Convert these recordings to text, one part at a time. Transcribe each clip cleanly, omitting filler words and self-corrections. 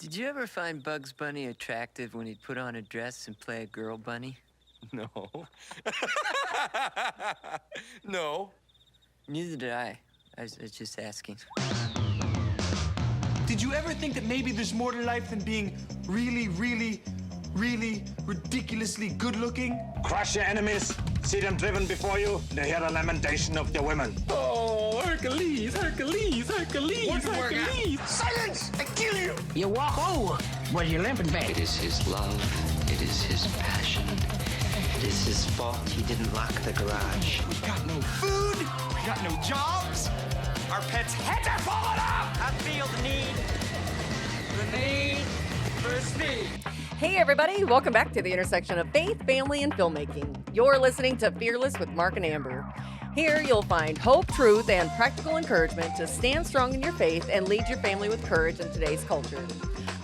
Did you ever find Bugs Bunny attractive when he'd put on a dress and play a girl bunny? No. No. Neither did I. I was just asking. Did you ever think that maybe there's more to life than being really, really, really ridiculously good looking? Crush your enemies, see them driven before you, and hear the lamentation of their women. Oh, Hercules, Hercules, Hercules, Hercules! Silence! I kill you! You walk over, but you're limping back. It is his love. It is his passion. It is his fault he didn't lock the garage. We got no food, we got no jobs, our pets' heads are falling off! I feel the need for speed. Hey everybody, welcome back to the intersection of faith, family, and filmmaking. You're listening to Fearless with Mark and Amber. Here you'll find hope, truth, and practical encouragement to stand strong in your faith and lead your family with courage in today's culture.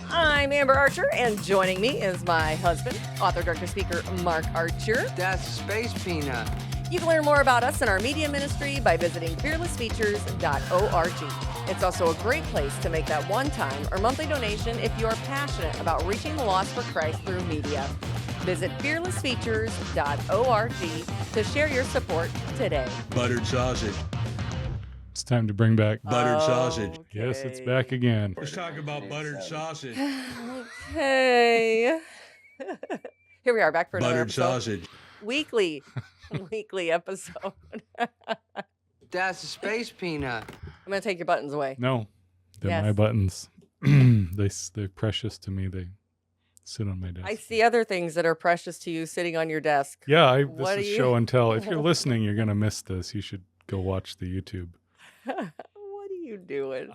I'm Amber Archer, and joining me is my husband, author, director, speaker, Mark Archer. That's Space Peanut. You can learn more about us and our media ministry by visiting fearlessfeatures.org. It's also a great place to make that one-time or monthly donation if you are passionate about reaching the lost for Christ through media. Visit fearlessfeatures.org to share your support today. Buttered sausage. It's time to bring back Buttered sausage. Yes, it's back again. Let's talk about buttered sausage. Okay. Here we are, back for another Buttered episode. sausage. Weekly episode. That's Space Peanut. I'm going to take your buttons away. No, they're Yes. my buttons. They're precious to me. They sit on my desk. I see other things that are precious to you sitting on your desk. Yeah, What this do is you- show and tell. If you're listening, you're going to miss this. You should go watch the YouTube. What are you doing?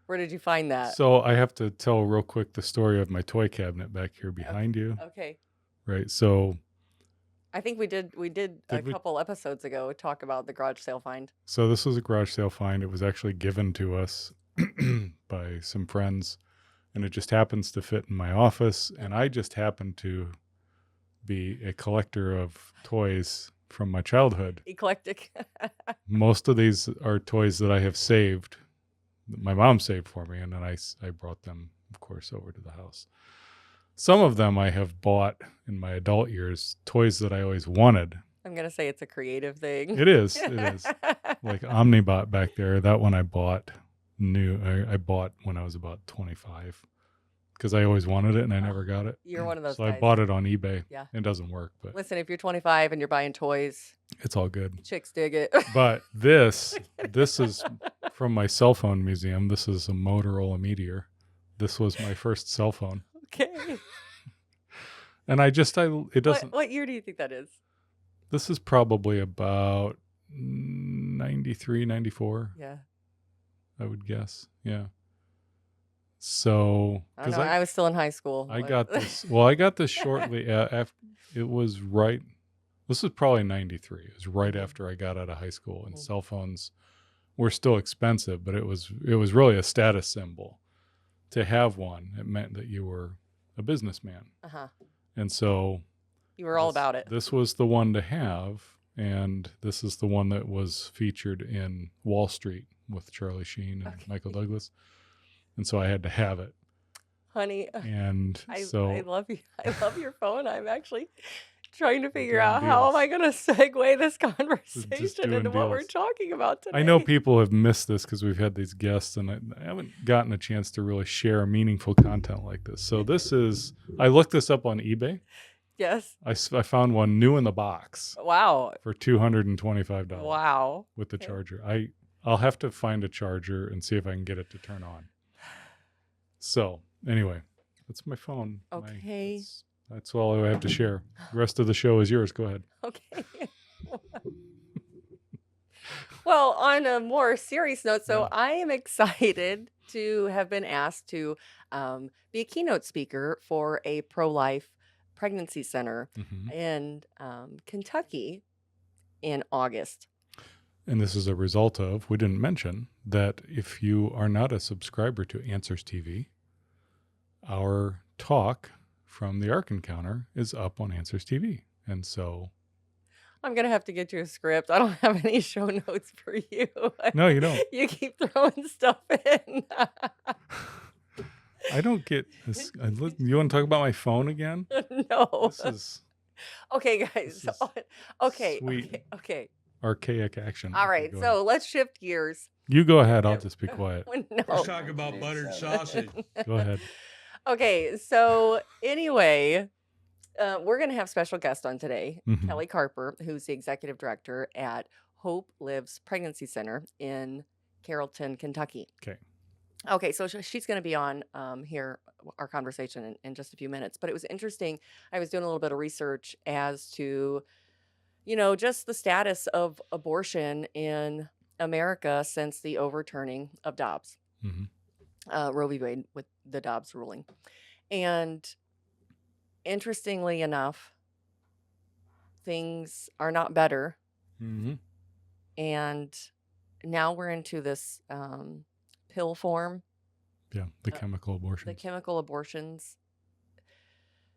Where did you find that? So I have to tell real quick the story of my toy cabinet back here behind you. Okay. Right. So I think we did Did a we? couple episodes ago talk about the garage sale find. this was a garage sale find. It was actually given to us by some friends, and it just happens to fit in my office. And I just happen to be a collector of toys from my childhood. Eclectic. Most of these are toys that I have saved, that my mom saved for me, and then I brought them, of course, over to the house. Some of them I have bought in my adult years, toys that I always wanted. I'm going to say it's a creative thing. It is. Like Omnibot back there, that one I bought new. I bought when I was about 25 because I always wanted it and I never got it. You're one of those So guys. I bought it on eBay. Yeah. It doesn't work, but Listen, if you're 25 and you're buying toys, it's all good. chicks dig it. But this is from my cell phone museum. This is a Motorola Meteor. This was my first cell phone. Okay. And it doesn't, What year do you think that is? this is probably about 93, 94, Yeah. I would guess. Yeah. So, I don't because know. I was still in high school. I got this, well, I got this shortly after, this was probably 93. It was right after I got out of high school, and cell phones were still expensive, but it was really a status symbol to have one. It meant that you were a businessman. Uh-huh. And so You were all about it. this was the one to have, and this is the one that was featured in Wall Street with Charlie Sheen and Michael Douglas. And so I had to have it. Honey, And I so love you. I love your phone. I'm actually trying to figure doing out how am I going to segue this conversation doing into what we're deals. talking about today. I know people have missed this because we've had these guests, and I haven't gotten a chance to really share meaningful content like this. So I looked this up on eBay. Yes. I found one new in the box Wow. for $225 Wow. with the charger. I'll have to find a charger and see if I can get it to turn on. So anyway, that's my phone. Okay. That's all I have to share. The rest of the show is yours. Go ahead. Okay. Well, on a more serious note, so I am excited to have been asked to be a keynote speaker for a pro-life pregnancy center in Kentucky in August. And this is a result of, we didn't mention, that if you are not a subscriber to Answers TV, our talk from the Ark Encounter is up on Answers TV. And so... I'm going to have to get you a script. I don't have any show notes for you. No, you don't. You keep throwing stuff in. I don't get this. You want to talk about my phone again? No. This is Okay, guys. this is Okay. sweet. Okay. Archaic action. All Okay, right. go So ahead. let's shift gears. You go ahead. I'll just be quiet. No. Let's talk about buttered sausage. Go ahead. Okay. So anyway, we're going to have special guest on today, Mhm. Kelli Carper, who's the executive director at Hope Lives Pregnancy Center in Carrollton, Kentucky. Okay. Okay, so she's going to be on here, our conversation in just a few minutes. But it was interesting. I was doing a little bit of research as to, just the status of abortion in America since the overturning of Dobbs, Mhm. Roe v. Wade with the Dobbs ruling. And interestingly enough, things are not better. Mhm. And now we're into this pill form, Yeah, the chemical the abortions. chemical abortions.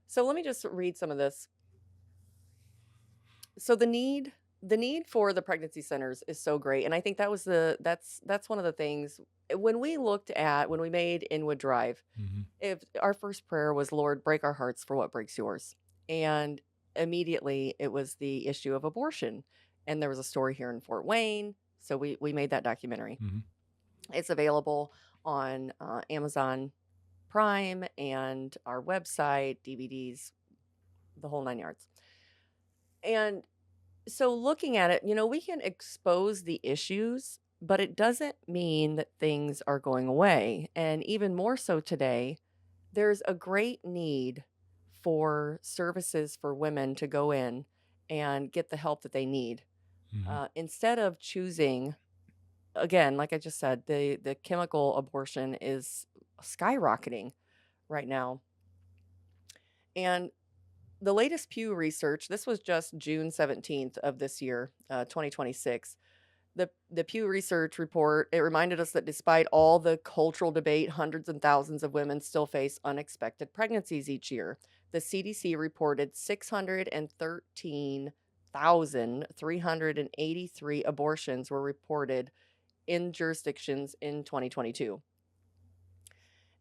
So let me just read some of this. So the need for the pregnancy centers is so great, and I think that's one of the things when we made Inwood Drive. Mhm. If our first prayer was, Lord, break our hearts for what breaks yours, and immediately it was the issue of abortion, and there was a story here in Fort Wayne, so we made that documentary. Mhm. It's available on Amazon Prime and our website, DVDs, the whole 9 yards. And so looking at it, we can expose the issues, but it doesn't mean that things are going away. And even more so today, there's a great need for services for women to go in and get the help that they need. Mhm. Instead of choosing, again, like I just said, the chemical abortion is skyrocketing right now. And the latest Pew research, this was just June 17th of this year, 2026. The Pew Research report, it reminded us that despite all the cultural debate, hundreds and thousands of women still face unexpected pregnancies each year. The CDC reported 613,383 abortions were reported in jurisdictions in 2022.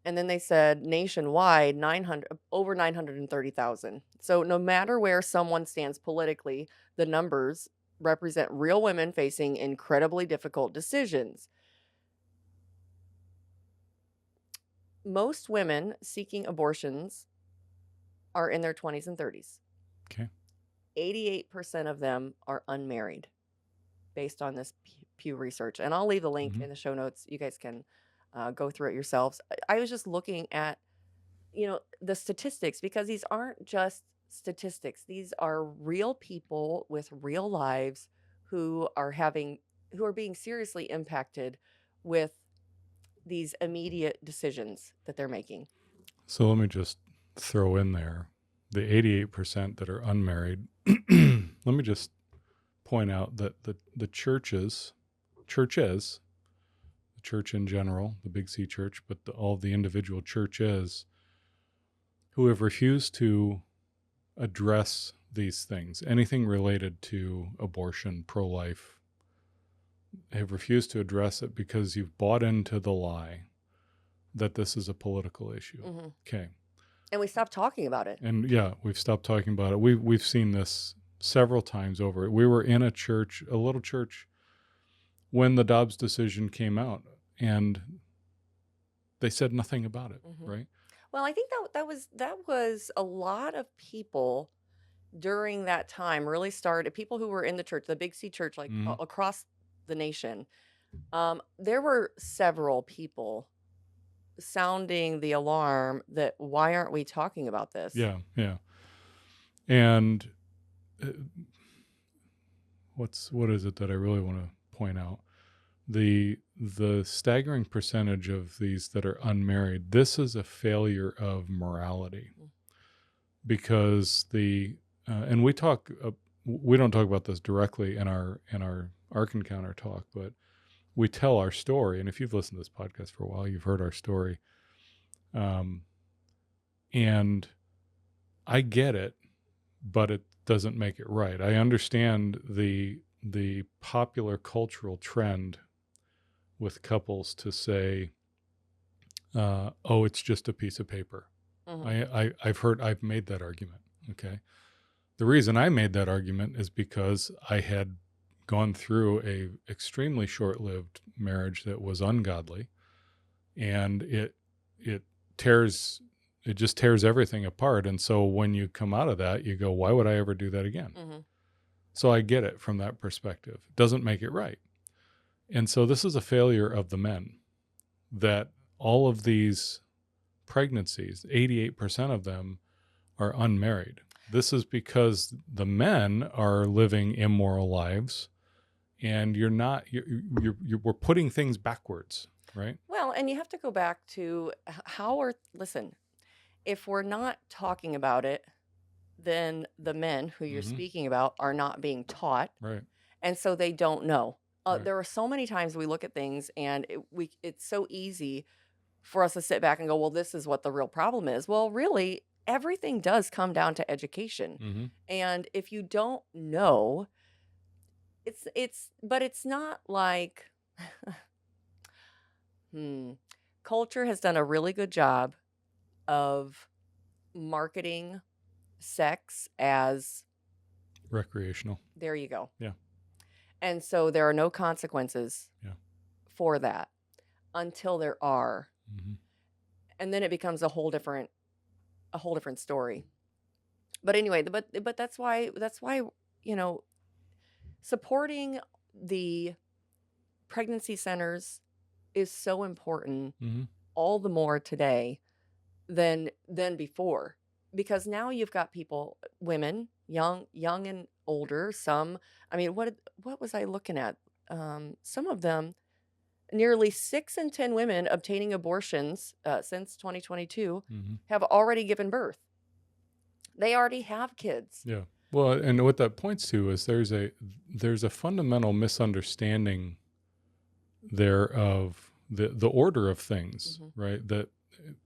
And then they said nationwide, over 930,000. So no matter where someone stands politically, the numbers represent real women facing incredibly difficult decisions. Most women seeking abortions are in their 20s and 30s. Okay. 88% of them are unmarried based on this Pew research. And I'll leave the link in the show notes. You guys can go through it yourselves. I was just looking at, the statistics, because these aren't just statistics. These are real people with real lives who are being seriously impacted with these immediate decisions that they're making. So let me just throw in there the 88% that are unmarried. Let me just point out that the churches, the church in general, the Big C church, but all the individual churches who have refused to address these things, anything related to abortion, pro-life, have refused to address it because you've bought into the lie that this is a political issue. Mm-hmm. Okay. And we stopped talking about it. And yeah, we've stopped talking about it. We've seen this several times over. We were in a little church, when the Dobbs decision came out, and they said nothing about it, right? Well, I think that was a lot of people during that time really started, people who were in the church, the Big C church, like across the nation. There were several people sounding the alarm that why aren't we talking about this? Yeah, yeah. And what is it that I really want to point out? The staggering percentage of these that are unmarried, this is a failure of morality, because and we don't talk about this directly in our Ark Encounter talk, but we tell our story. And if you've listened to this podcast for a while, you've heard our story. And I get it, but it doesn't make it right. I understand the popular cultural trend with couples to say, oh, it's just a piece of paper. Mhm. I've made that argument. Okay. The reason I made that argument is because I had gone through a extremely short-lived marriage that was ungodly, and it just tears everything apart. And so when you come out of that, you go, why would I ever do that again? Mhm. So I get it from that perspective. It doesn't make it right. And so this is a failure of the men, that all of these pregnancies, 88% of them are unmarried. This is because the men are living immoral lives, and we're putting things backwards, right? Well, and you have to go back to listen, if we're not talking about it, then the men who you're Mhm. speaking about are not being taught, Right. and so they don't know. Right. There are so many times we look at things and it's so easy for us to sit back and go, well, this is what the real problem is. Well, really, everything does come down to education. Mhm. And if you don't know, but it's not like, culture has done a really good job of marketing sex as, Recreational. there you go. Yeah. And so there are no consequences Yeah. for that until there are. Mhm. And then it becomes a whole different story. But anyway, but that's why, you know, supporting the pregnancy centers is so important, Mhm. all the more today than before, because now you've got people, women, young and older, some, I mean, what was I looking at? Some of them, nearly 6 in 10 women obtaining abortions since 2022 Mhm. have already given birth. They already have kids. Yeah. Well, and what that points to is there's a fundamental misunderstanding there of the order of things, Mhm. right? That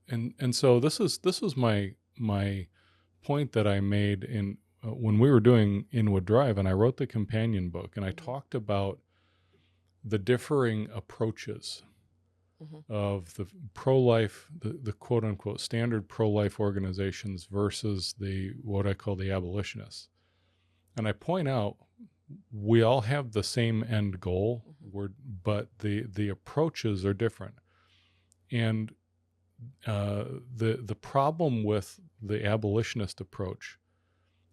and so this was my point that I made in when we were doing Inwood Drive, and I wrote the companion book, and I Mhm. talked about the differing approaches Mhm. of the pro-life, the quote unquote standard pro-life organizations versus the what I call the abolitionists. And I point out we all have the same end goal, but the approaches are different. And the problem with the abolitionist approach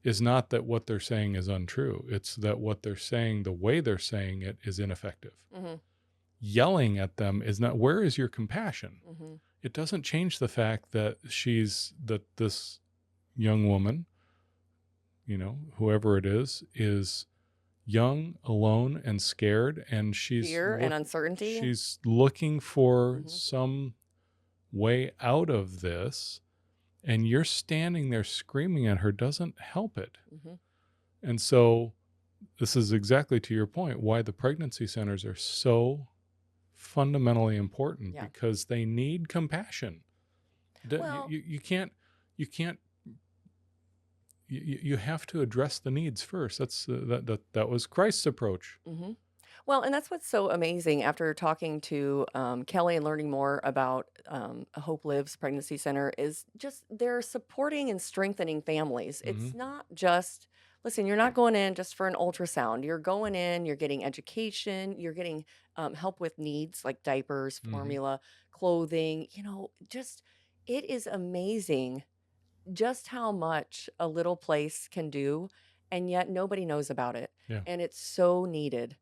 is not that what they're saying is untrue. It's that what they're saying, the way they're saying it, is ineffective. Mhm. Yelling at them is not, where is your compassion? Mhm. It doesn't change the fact that this young woman, whoever it is young, alone, and scared, and Fear and uncertainty. she's looking for Mhm. some way out of this, and you're standing there screaming at her doesn't help it. Mhm. And so this is exactly to your point why the pregnancy centers are so fundamentally important, Yeah. because they need compassion. Well, You have to address the needs first. That's that was Christ's approach. hmm well, and that's what's so amazing after talking to Kelly and learning more about Hope Lives Pregnancy Center is just they're supporting and strengthening families. Mm-hmm. It's not just, listen, you're not going in just for an ultrasound. You're going in, you're getting education, you're getting help with needs like diapers, Mm-hmm. formula, clothing, just it is amazing just how much a little place can do, and yet nobody knows about it. Yeah. And it's so needed.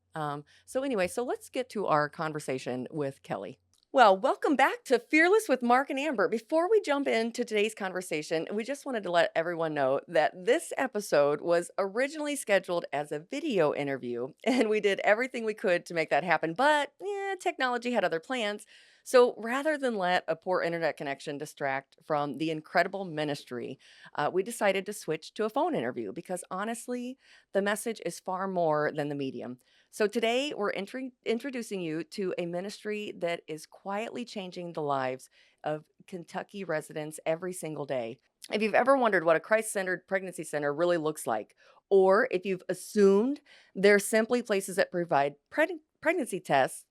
So anyway, so let's get to our conversation with Kelly. Well, welcome back to Fearless with Mark and Amber. Before we jump into today's conversation, we just wanted to let everyone know that this episode was originally scheduled as a video interview, and we did everything we could to make that happen. But technology had other plans. So rather than let a poor internet connection distract from the incredible ministry, we decided to switch to a phone interview because honestly, the message is far more than the medium. So today we're introducing you to a ministry that is quietly changing the lives of Kentucky residents every single day. If you've ever wondered what a Christ-centered pregnancy center really looks like, or if you've assumed they're simply places that provide pregnancy tests,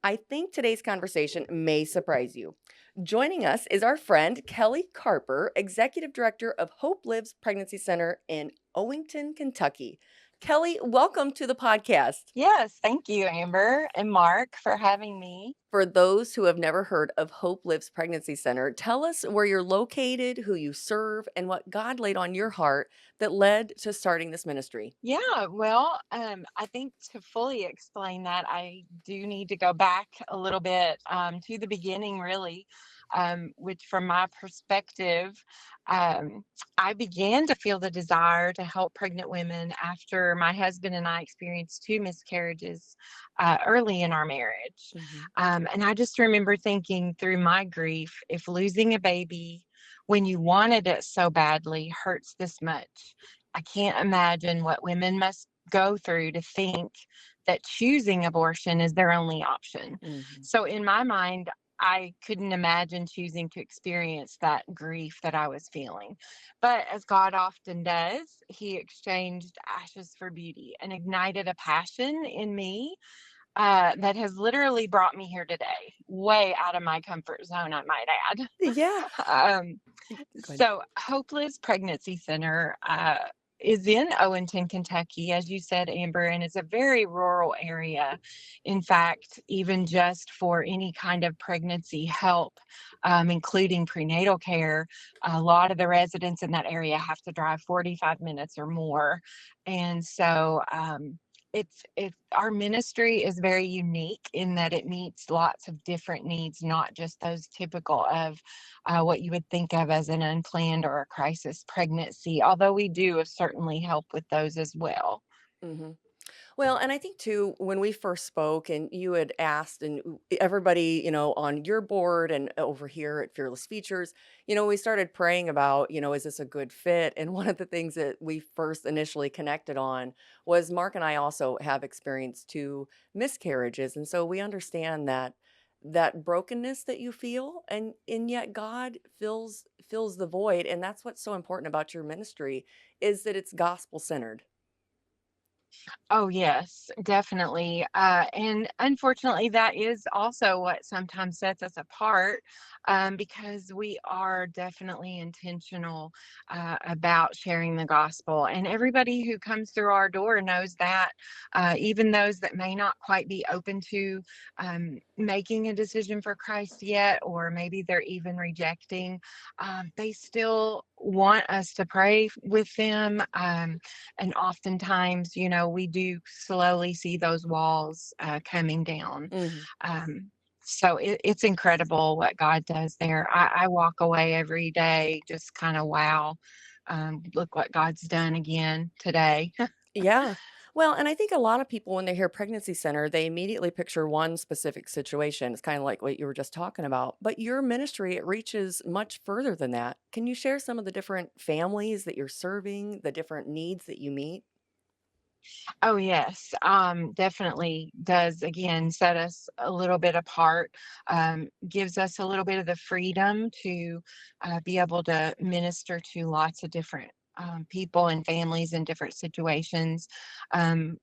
I think today's conversation may surprise you. Joining us is our friend Kelli Carper, Executive Director of Hope Lives Pregnancy Center in Owington, Kentucky. Kelli, welcome to the podcast. Yes, thank you, Amber and Mark, for having me. For those who have never heard of Hope Lives Pregnancy Center, tell us where you're located, who you serve, and what God laid on your heart that led to starting this ministry. Yeah, well, I think to fully explain that, I do need to go back a little bit to the beginning, really, which from my perspective, um, I began to feel the desire to help pregnant women after my husband and I experienced two miscarriages early in our marriage. And I just remember thinking through my grief, if losing a baby when you wanted it so badly hurts this much, I can't imagine what women must go through to think that choosing abortion is their only option. So, in my mind, I couldn't imagine choosing to experience that grief that I was feeling. But as God often does, He exchanged ashes for beauty and ignited a passion in me that has literally brought me here today, way out of my comfort zone, I might add. Yeah. Um, Go ahead. so, Hopeless Pregnancy Center is in Owington, Kentucky, as you said, Amber, and it's a very rural area. In fact, even just for any kind of pregnancy help, including prenatal care, a lot of the residents in that area have to drive 45 minutes or more. And so, it's our ministry is very unique in that it meets lots of different needs, not just those typical of what you would think of as an unplanned or a crisis pregnancy, although we do certainly help with those as well. hmm Well, and I think too, when we first spoke and you had asked, and everybody, on your board and over here at Fearless Features, we started praying about, is this a good fit? And one of the things that we first initially connected on was Mark and I also have experienced two miscarriages. And so we understand that brokenness that you feel, and yet God fills the void. And that's what's so important about your ministry is that it's gospel centered. Oh, yes, definitely. And unfortunately, that is also what sometimes sets us apart because we are definitely intentional about sharing the gospel. And everybody who comes through our door knows that, even those that may not quite be open to making a decision for Christ yet, or maybe they're even rejecting, they still want us to pray with them. And oftentimes, we do slowly see those walls coming down. Mhm. So it's incredible what God does there. I walk away every day just kind of, wow, look what God's done again today. Yeah. Well, and I think a lot of people, when they hear pregnancy center, they immediately picture one specific situation. It's kind of like what you were just talking about. But your ministry, it reaches much further than that. Can you share some of the different families that you're serving, the different needs that you meet? Oh, yes, definitely does again set us a little bit apart, gives us a little bit of the freedom to be able to minister to lots of different people and families in different situations.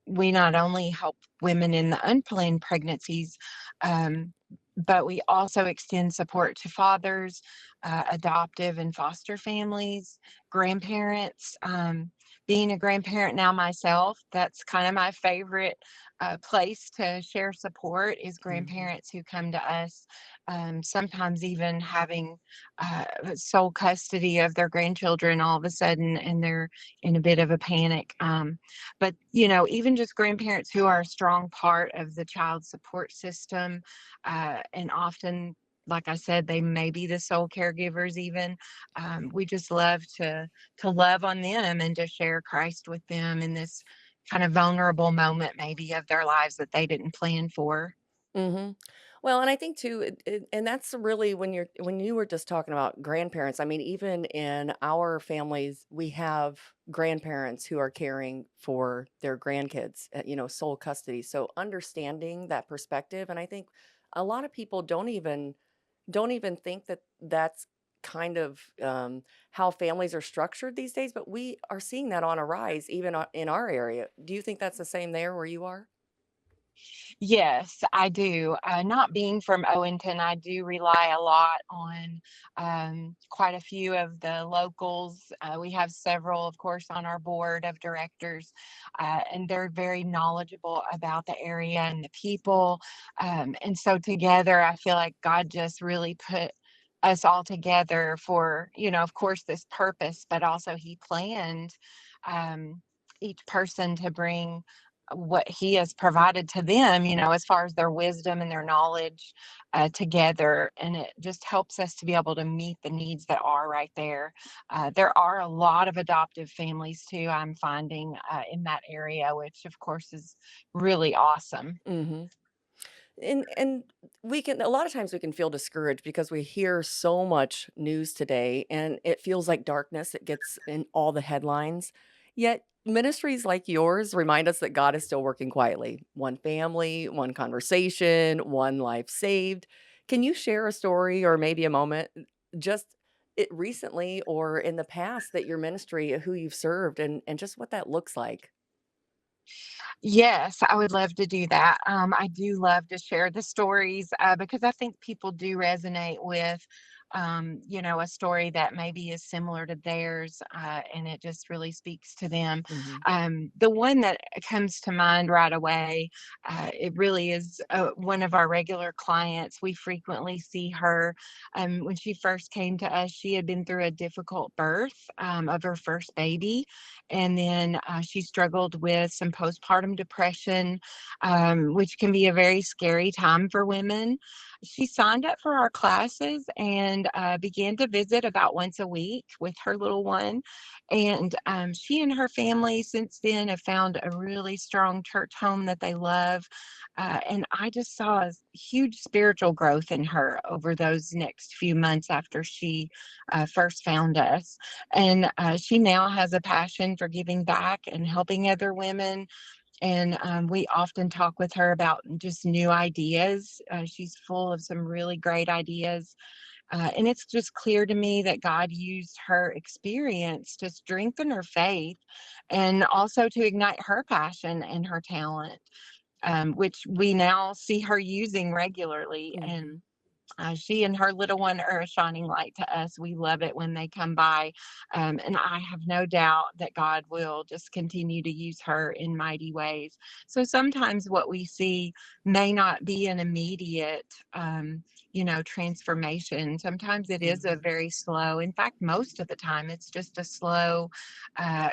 We not only help women in the unplanned pregnancies, um, but we also extend support to fathers, adoptive and foster families, grandparents. Being a grandparent now myself, that's kind of my favorite place to share support is Mhm. grandparents who come to us, sometimes even having sole custody of their grandchildren all of a sudden, and they're in a bit of a panic. But, even just grandparents who are a strong part of the child support system, and often, like I said, they may be the sole caregivers even. We just love to love on them and to share Christ with them in this kind of vulnerable moment maybe of their lives that they didn't plan for. Mhm. Well, and I think too, and that's really when you were just talking about grandparents. I mean, even in our families, we have grandparents who are caring for their grandkids, sole custody. So understanding that perspective, and I think a lot of people don't even think that that's kind of how families are structured these days. But we are seeing that on a rise, even in our area. Do you think that's the same there where you are? Yes, I do. Not being from Owenton, I do rely a lot on quite a few of the locals. We have several, of course, on our board of directors, and they're very knowledgeable about the area and the people. And so together, I feel like God just really put us all together for, of course, this purpose, but also He planned um, each person to bring what he has provided to them, as far as their wisdom and their knowledge together. And it just helps us to be able to meet the needs that are right there. There are a lot of adoptive families too, I'm finding in that area, which of course is really awesome. Hmm. And we can, a lot of times we can feel discouraged because we hear so much news today and it feels like darkness. It gets in all the headlines. Yet ministries like yours remind us that God is still working quietly. One family, one conversation, one life saved. Can you share a story or maybe a moment just it recently or in the past that your ministry, who you've served and just what that looks like? Yes, I would love to do that. I do love to share the stories because I think people do resonate with, a story that maybe is similar to theirs, and it just really speaks to them. Hmm. The one that comes to mind right away, it really is one of our regular clients. We frequently see her. When she first came to us, she had been through a difficult birth of her first baby, and then she struggled with some postpartum depression, which can be a very scary time for women. She signed up for our classes and began to visit about once a week with her little one. And she and her family since then have found a really strong church home that they love. And I just saw a huge spiritual growth in her over those next few months after she first found us. And she now has a passion for giving back and helping other women. And we often talk with her about just new ideas. She's full of some really great ideas. And it's just clear to me that God used her experience to strengthen her faith and also to ignite her passion and her talent, which we now see her using regularly. Hmm. And she and her little one are a shining light to us. We love it when they come by. And I have no doubt that God will just continue to use her in mighty ways. So sometimes what we see may not be an immediate, transformation. Sometimes it is a Hmm. very slow, in fact, most of the time, it's just a slow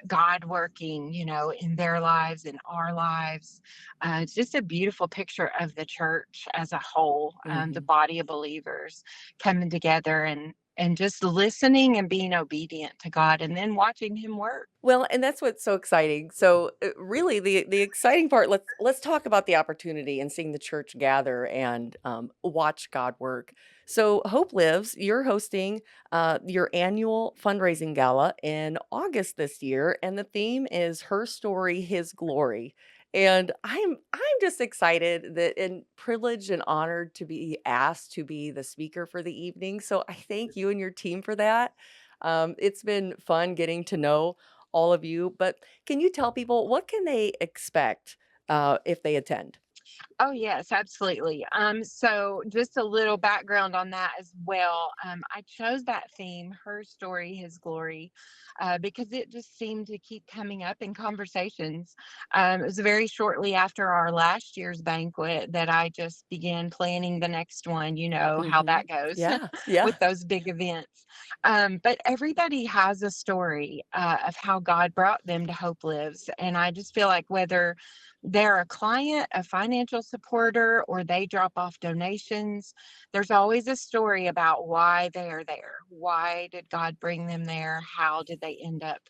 God working, in their lives, in our lives. It's just a beautiful picture of the church as a whole, the Hmm. body of believers coming together and just listening and being obedient to God and then watching him work. Well, and that's what's so exciting. So, really, the exciting part. Let's talk about the opportunity and seeing the church gather and watch God work. So, Hope Lives. You're hosting your annual fundraising gala in August this year, and the theme is "Her Story, His Glory." And I'm just excited that and privileged and honored to be asked to be the speaker for the evening. So I thank you and your team for that. It's been fun getting to know all of you. But can you tell people what can they expect if they attend? Oh, yes, absolutely. So just a little background on that as well. I chose that theme, Her Story, His Glory, because it just seemed to keep coming up in conversations. It was very shortly after our last year's banquet that I just began planning the next one. You know how Hmm. that goes Yeah, yeah. with those big events. But everybody has a story of how God brought them to Hope Lives. And I just feel like whether they're a client, a financial supporter, or they drop off donations, there's always a story about why they are there. Why did God bring them there? How did they end up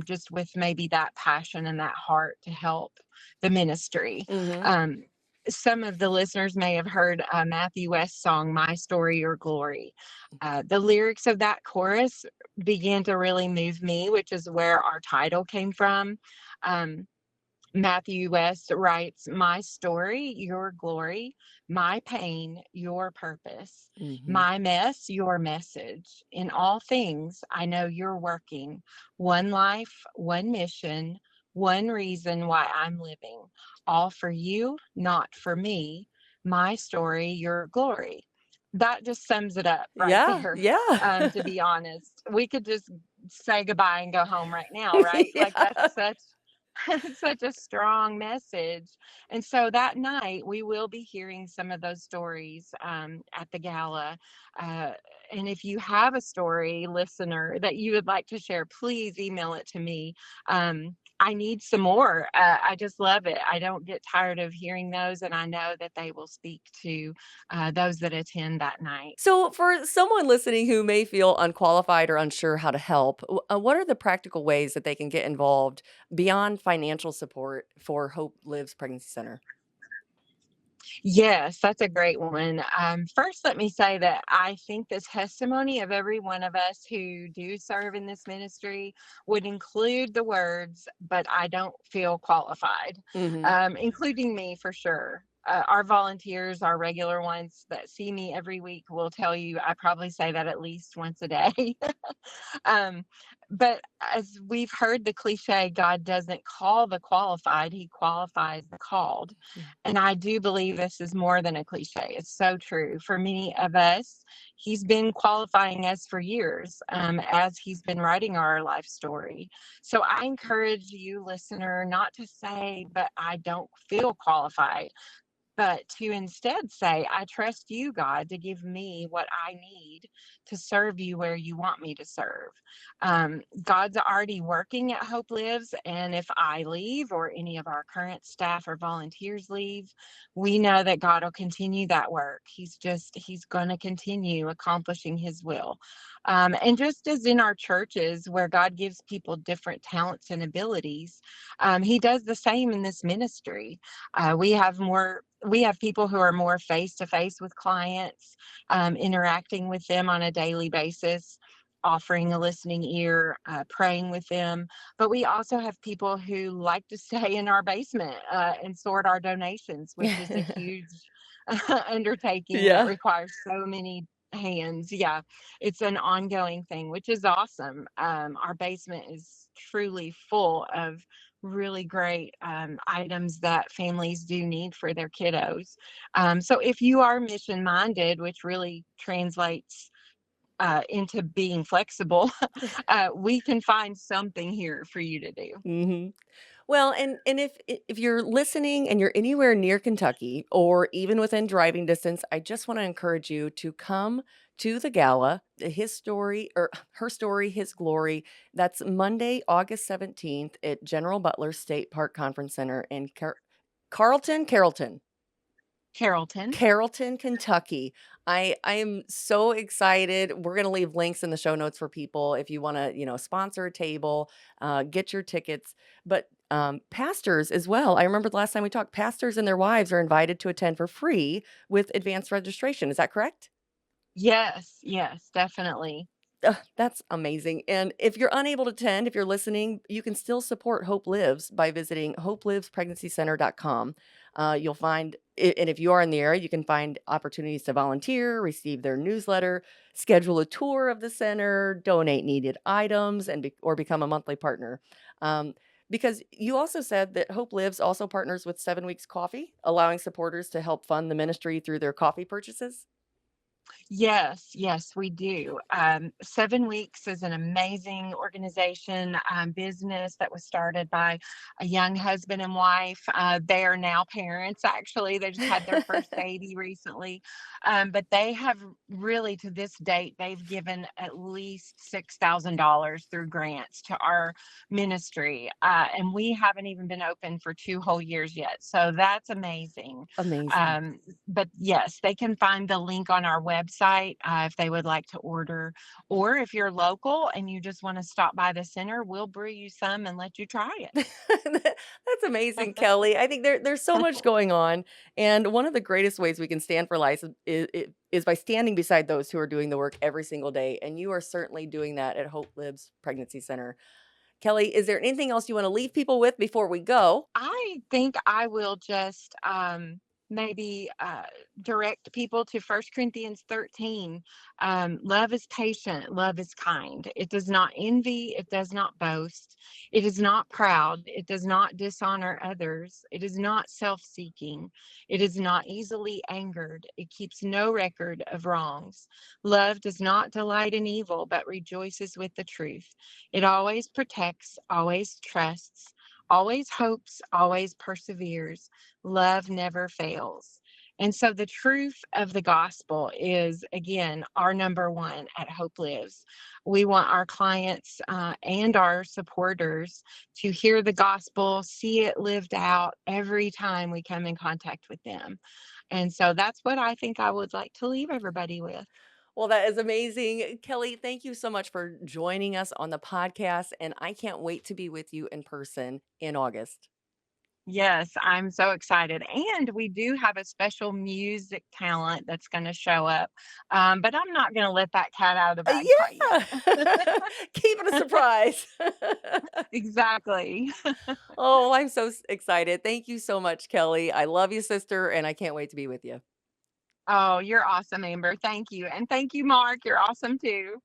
just with maybe that passion and that heart to help the ministry? Hmm. Um, some of the listeners may have heard Matthew West's song, My Story, Your Glory. The lyrics of that chorus began to really move me, which is where our title came from. Um, Matthew West writes, My story, your glory, my pain, your purpose, Hmm. my mess, your message. In all things, I know you're working. One life, one mission, one reason why I'm living. All for you, not for me. My story, your glory. That just sums it up right Yeah, there. yeah. To be honest, we could just say goodbye and go home right now, right? Like Yeah. that's such such a strong message. And so that night, we will be hearing some of those stories at the gala. Uh, and if you have a story, listener, that you would like to share, please email it to me. I need some more. I just love it. I don't get tired of hearing those, and I know that they will speak to those that attend that night. So, for someone listening who may feel unqualified or unsure how to help, what are the practical ways that they can get involved beyond financial support for Hope Lives Pregnancy Center? Yes, that's a great one. First, let me say that I think the testimony of every one of us who do serve in this ministry would include the words, but I don't feel qualified, Hmm. including me for sure. Our volunteers, our regular ones that see me every week, will tell you I probably say that at least once a day. um, but as we've heard the cliche, God doesn't call the qualified, He qualifies the called. And I do believe this is more than a cliche. It's so true. For many of us, He's been qualifying us for years as He's been writing our life story. So I encourage you, listener, not to say, but I don't feel qualified, but to instead say, I trust you, God, to give me what I need to serve you where you want me to serve. God's already working at Hope Lives, and if I leave or any of our current staff or volunteers leave, we know that God will continue that work. He's going to continue accomplishing His will. And just as in our churches, where God gives people different talents and abilities, He does the same in this ministry. We have people who are more face to face with clients, interacting with them on a daily basis, offering a listening ear, praying with them. But we also have people who like to stay in our basement and sort our donations, which is a huge undertaking that Yeah. requires so many hands. Yeah, it's an ongoing thing, which is awesome. Our basement is truly full of really great items that families do need for their kiddos. So if you are mission minded, which really translates into being flexible, we can find something here for you to do. Hmm. Well, and if you're listening and you're anywhere near Kentucky or even within driving distance, I just want to encourage you to come to the gala, his story or her story, his glory. That's Monday, August 17th at General Butler State Park Conference Center in Carrollton. Carrollton. Carrollton, Kentucky. I am so excited. We're gonna leave links in the show notes for people if you want to, sponsor a table, get your tickets. But pastors as well. I remember the last time we talked, pastors and their wives are invited to attend for free with advanced registration. Is that correct? Yes, yes, definitely. Ugh, that's amazing. And if you're unable to attend, if you're listening, you can still support Hope Lives by visiting hopelivespregnancycenter.com. You'll find, and if you are in the area, you can find opportunities to volunteer, receive their newsletter, schedule a tour of the center, donate needed items, or become a monthly partner. Um, because you also said that Hope Lives also partners with 7 Weeks Coffee, allowing supporters to help fund the ministry through their coffee purchases. Yes, yes, we do. 7 Weeks is an amazing organization, business that was started by a young husband and wife. They are now parents, actually. They just had their first baby recently. But they have really, to this date, they've given at least $6,000 through grants to our ministry. And we haven't even been open for 2 whole years yet. So that's amazing. Amazing. But yes, they can find the link on our website if they would like to order. Or if you're local and you just want to stop by the center, we'll brew you some and let you try it. That's amazing, Kelly. I think there's so much going on, and one of the greatest ways we can stand for life is by standing beside those who are doing the work every single day, and you are certainly doing that at Hope Lives Pregnancy Center. Kelly, is there anything else you want to leave people with before we go? I think I will just maybe direct people to 1 Corinthians 13. Love is patient, love is kind. It does not envy, it does not boast, it is not proud, it does not dishonor others, it is not self-seeking, it is not easily angered, it keeps no record of wrongs. Love does not delight in evil, but rejoices with the truth. It always protects, always trusts, always hopes, always perseveres. Love never fails. And so the truth of the gospel is, again, our number one at Hope Lives. We want our clients and our supporters to hear the gospel, see it lived out every time we come in contact with them. And so that's what I think I would like to leave everybody with. Well, that is amazing. Kelli, thank you so much for joining us on the podcast. And I can't wait to be with you in person in August. Yes, I'm so excited. And we do have a special music talent that's going to show up. But I'm not going to let that cat out of the bag quite yet. Keep it a surprise. Exactly. Oh, I'm so excited. Thank you so much, Kelli. I love you, sister, and I can't wait to be with you. Oh, you're awesome, Amber. Thank you. And thank you, Mark. You're awesome too.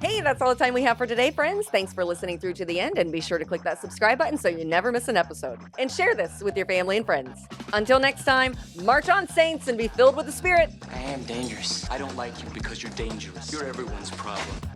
Hey, that's all the time we have for today, friends. Thanks for listening through to the end, and be sure to click that subscribe button so you never miss an episode. And share this with your family and friends. Until next time, march on, saints, and be filled with the Spirit. I am dangerous. I don't like you because you're dangerous. You're everyone's problem.